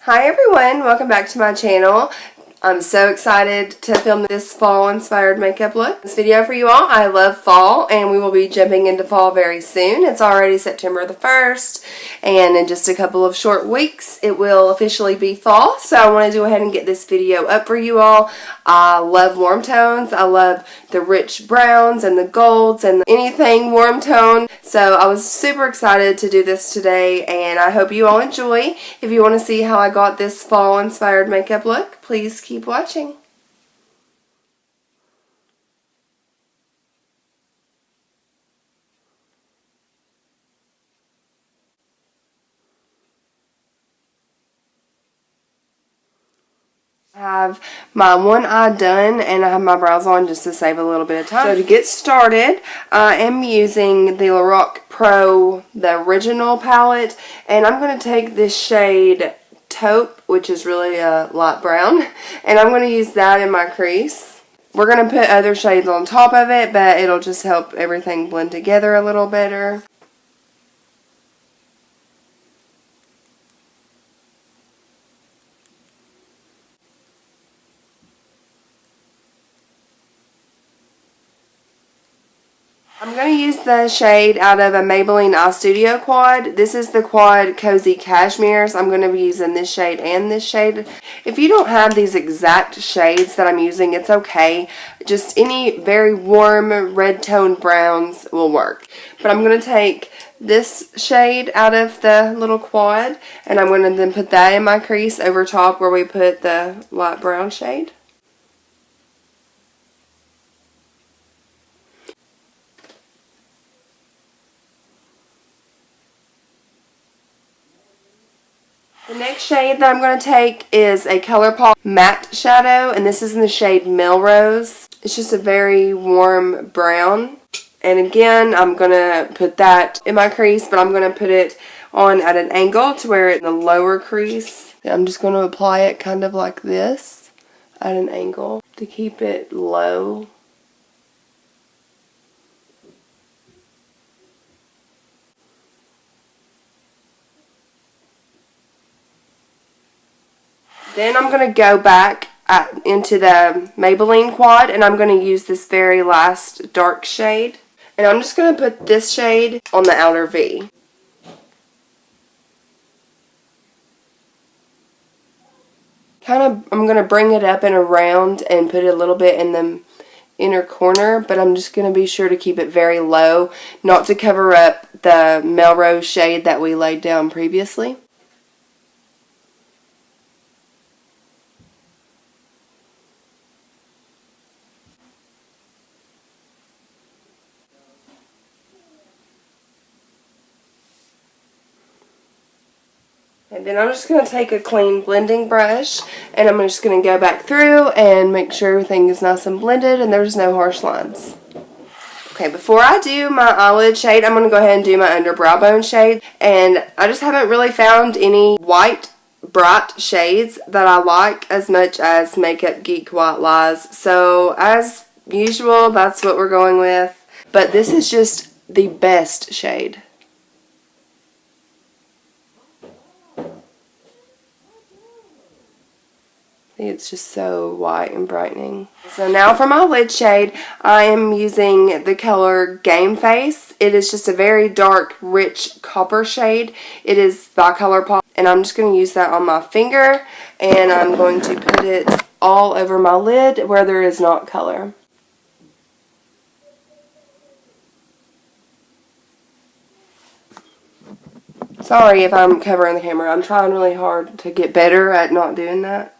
Hi everyone, welcome back to my channel. I'm so excited to film this fall inspired makeup look. This video for you all. I love fall and we will be jumping into fall very soon. It's already September the 1st and in just a couple of short weeks it will officially be fall. So I want to go ahead and get this video up for you all. I love warm tones. I love the rich browns and the golds and anything warm tone. So I was super excited to do this today and I hope you all enjoy. If you want to see how I got this fall inspired makeup look, please keep watching. I have my one eye done and I have my brows on just to save a little bit of time. So to get started, I am using the Lorac Pro, the original palette, and I'm going to take this shade Taupe, which is really a light brown, and I'm going to use that in my crease. We're going to put other shades on top of it, but it'll just help everything blend together a little better. I'm going to use the shade out of a Maybelline Eye Studio quad. This is the quad Cozy Cashmere's. I'm going to be using this shade and this shade. If you don't have these exact shades that I'm using, it's okay. Just any very warm red toned browns will work. But I'm going to take this shade out of the little quad and I'm going to then put that in my crease over top where we put the light brown shade. The next shade that I'm going to take is a ColourPop matte shadow, and this is in the shade Melrose. It's just a very warm brown. And again, I'm going to put that in my crease, but I'm going to put it on at an angle to where it's in the lower crease. I'm just going to apply it kind of like this at an angle to keep it low. Then I'm going to go back into the Maybelline quad and I'm going to use this very last dark shade. And I'm just going to put this shade on the outer V. I'm going to bring it up and around and put it a little bit in the inner corner, but I'm just going to be sure to keep it very low, not to cover up the Melrose shade that we laid down previously. And then I'm just going to take a clean blending brush and I'm just going to go back through and make sure everything is nice and blended and there's no harsh lines. Okay, before I do my eyelid shade, I'm going to go ahead and do my under brow bone shade. And I just haven't really found any white, bright shades that I like as much as Makeup Geek White Lies. So, as usual, that's what we're going with. But this is just the best shade. It's just so white and brightening. So now for my lid shade, I am using the color Game Face. It is just a very dark, rich copper shade. It is by ColourPop, and I'm just going to use that on my finger, and I'm going to put it all over my lid where there is not color. Sorry if I'm covering the camera. I'm trying really hard to get better at not doing that.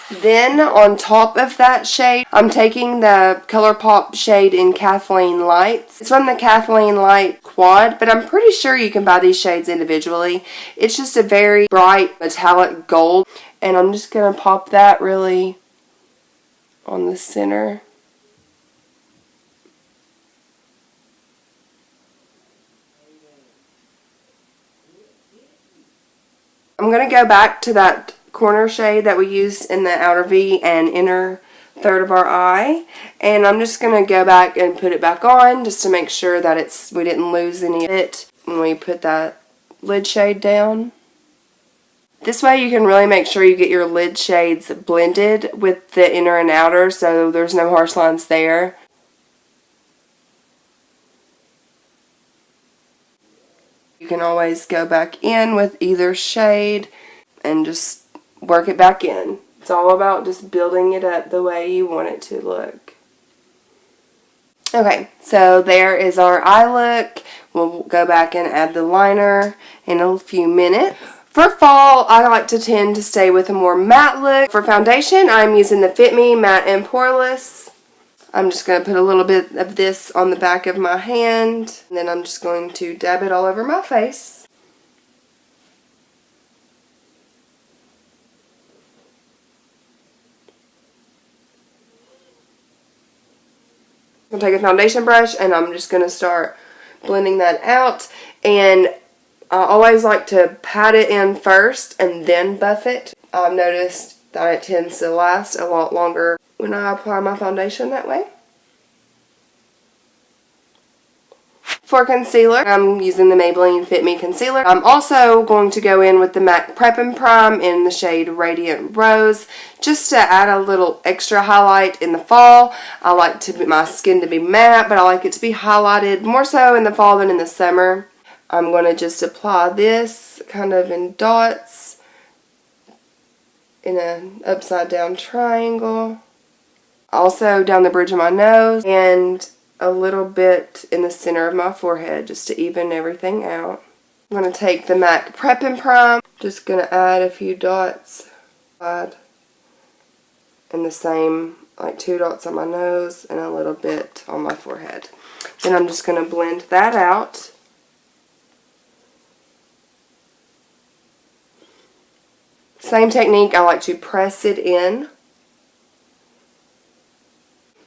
Then, on top of that shade, I'm taking the ColourPop shade in Kathleen Lights. It's from the Kathleen Light quad, but I'm pretty sure you can buy these shades individually. It's just a very bright metallic gold, and I'm just going to pop that really on the center. I'm going to go back to that corner shade that we used in the outer V and inner third of our eye, and I'm just going to go back and put it back on just to make sure that we didn't lose any of it when we put that lid shade down. This way you can really make sure you get your lid shades blended with the inner and outer so there's no harsh lines there. You can always go back in with either shade and just work it back in. It's all about just building it up the way you want it to look. Okay, so there is our eye look. We'll go back and add the liner in a few minutes. For fall, I like to tend to stay with a more matte look. For foundation, I'm using the Fit Me Matte and Poreless. I'm just going to put a little bit of this on the back of my hand, and then I'm just going to dab it all over my face. I'm going to take a foundation brush and I'm just going to start blending that out. And I always like to pat it in first and then buff it. I've noticed that it tends to last a lot longer when I apply my foundation that way. For concealer, I'm using the Maybelline Fit Me Concealer. I'm also going to go in with the MAC Prep and Prime in the shade Radiant Rose, just to add a little extra highlight in the fall. I like my skin to be matte, but I like it to be highlighted more so in the fall than in the summer. I'm going to just apply this kind of in dots in an upside down triangle. Also down the bridge of my nose and a little bit in the center of my forehead just to even everything out. I'm going to take the MAC Prep and Prime. Just going to add a few dots. And the same, like 2 dots on my nose and a little bit on my forehead. Then I'm just going to blend that out. Same technique, I like to press it in.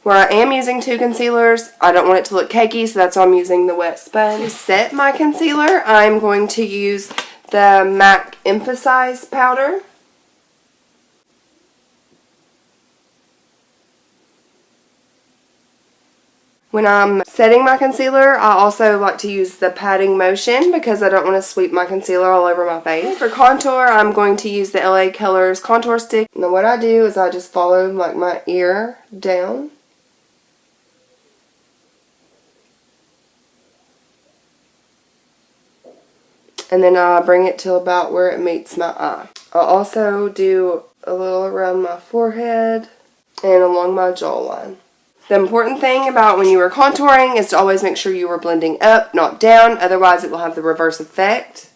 Where I am using 2 concealers, I don't want it to look cakey, so that's why I'm using the wet sponge. To set my concealer, I'm going to use the MAC Emphasize powder. When I'm setting my concealer, I also like to use the patting motion because I don't want to sweep my concealer all over my face. For contour, I'm going to use the LA Colors contour stick. And what I do is I just follow like my ear down. And then I bring it to about where it meets my eye. I'll also do a little around my forehead and along my jawline. The important thing about when you are contouring is to always make sure you are blending up, not down, otherwise it will have the reverse effect.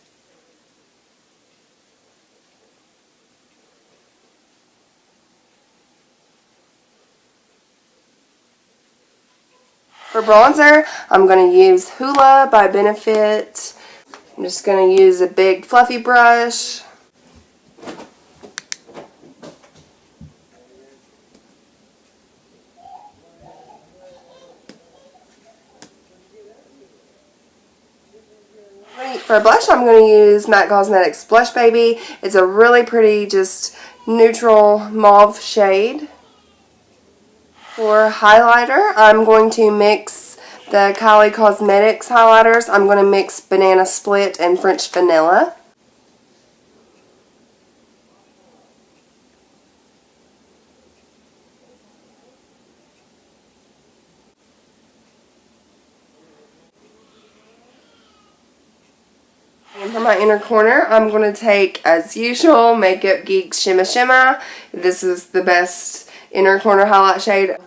For bronzer, I'm going to use Hoola by Benefit. I'm just going to use a big fluffy brush. For blush, I'm going to use MAC Cosmetics Blush Baby. It's a really pretty, just neutral mauve shade. For highlighter, I'm going to mix the Kylie Cosmetics highlighters. I'm going to mix Banana Split and French Vanilla. And for my inner corner, I'm going to take, as usual, Makeup Geek's Shimma Shimma. This is the best inner corner highlight shade.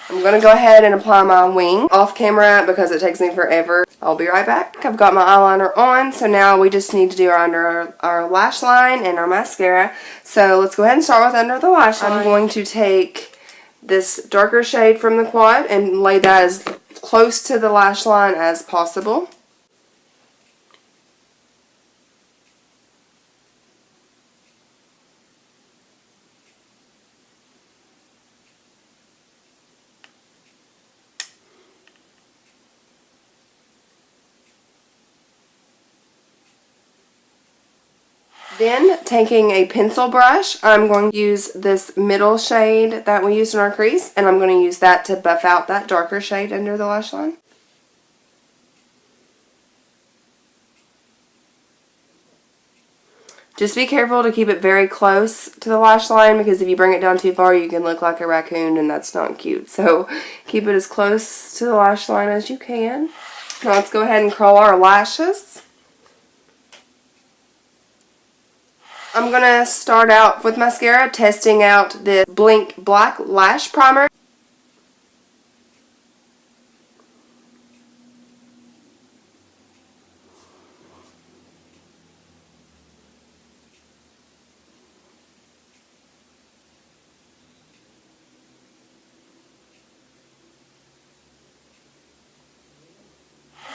I'm going to go ahead and apply my wing off camera because it takes me forever. I'll be right back. I've got my eyeliner on, so now we just need to do our lash line and our mascara. So let's go ahead and start with under the lash line. I'm going to take this darker shade from the quad and lay that as close to the lash line as possible. Then, taking a pencil brush, I'm going to use this middle shade that we used in our crease, and I'm going to use that to buff out that darker shade under the lash line. Just be careful to keep it very close to the lash line, because if you bring it down too far, you can look like a raccoon, and that's not cute. So keep it as close to the lash line as you can. Now let's go ahead and curl our lashes. I'm going to start out with mascara, testing out the Blink Black Lash Primer.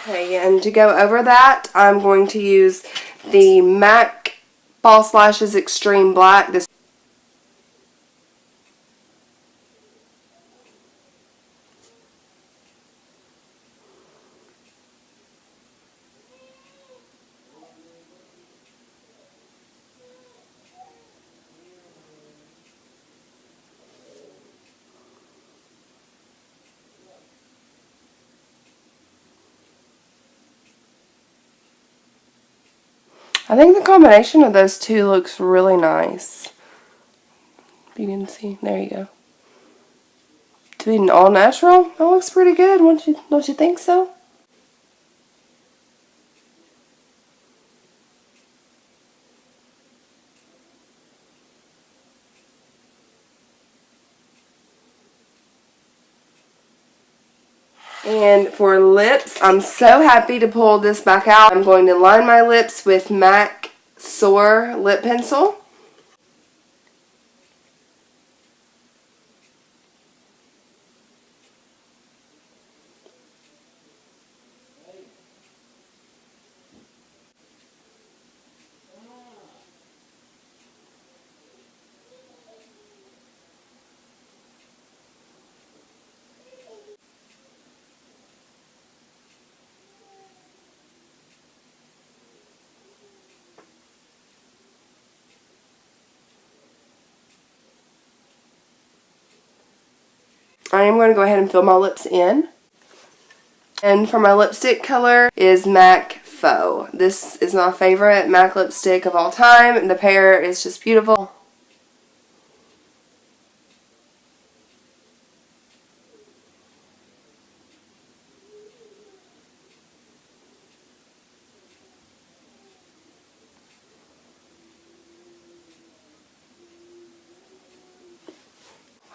Okay, and to go over that, I'm going to use the MAC False Lashes Extreme Black. I think the combination of those two looks really nice. You can see, there you go. To be an all natural, that looks pretty good. Don't you think so? And for lips, I'm so happy to pull this back out. I'm going to line my lips with MAC Soar Lip Pencil. I am going to go ahead and fill my lips in. And for my lipstick color is MAC Faux. This is my favorite MAC lipstick of all time. The pair is just beautiful.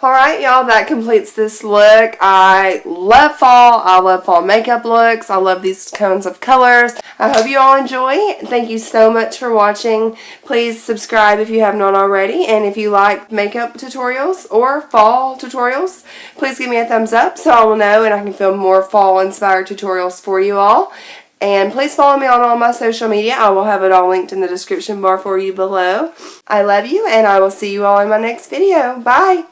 Alright, y'all, that completes this look. I love fall. I love fall makeup looks. I love these tones of colors. I hope you all enjoy. Thank you so much for watching. Please subscribe if you have not already. And if you like makeup tutorials or fall tutorials, please give me a thumbs up so I will know and I can film more fall-inspired tutorials for you all. And please follow me on all my social media. I will have it all linked in the description bar for you below. I love you, and I will see you all in my next video. Bye!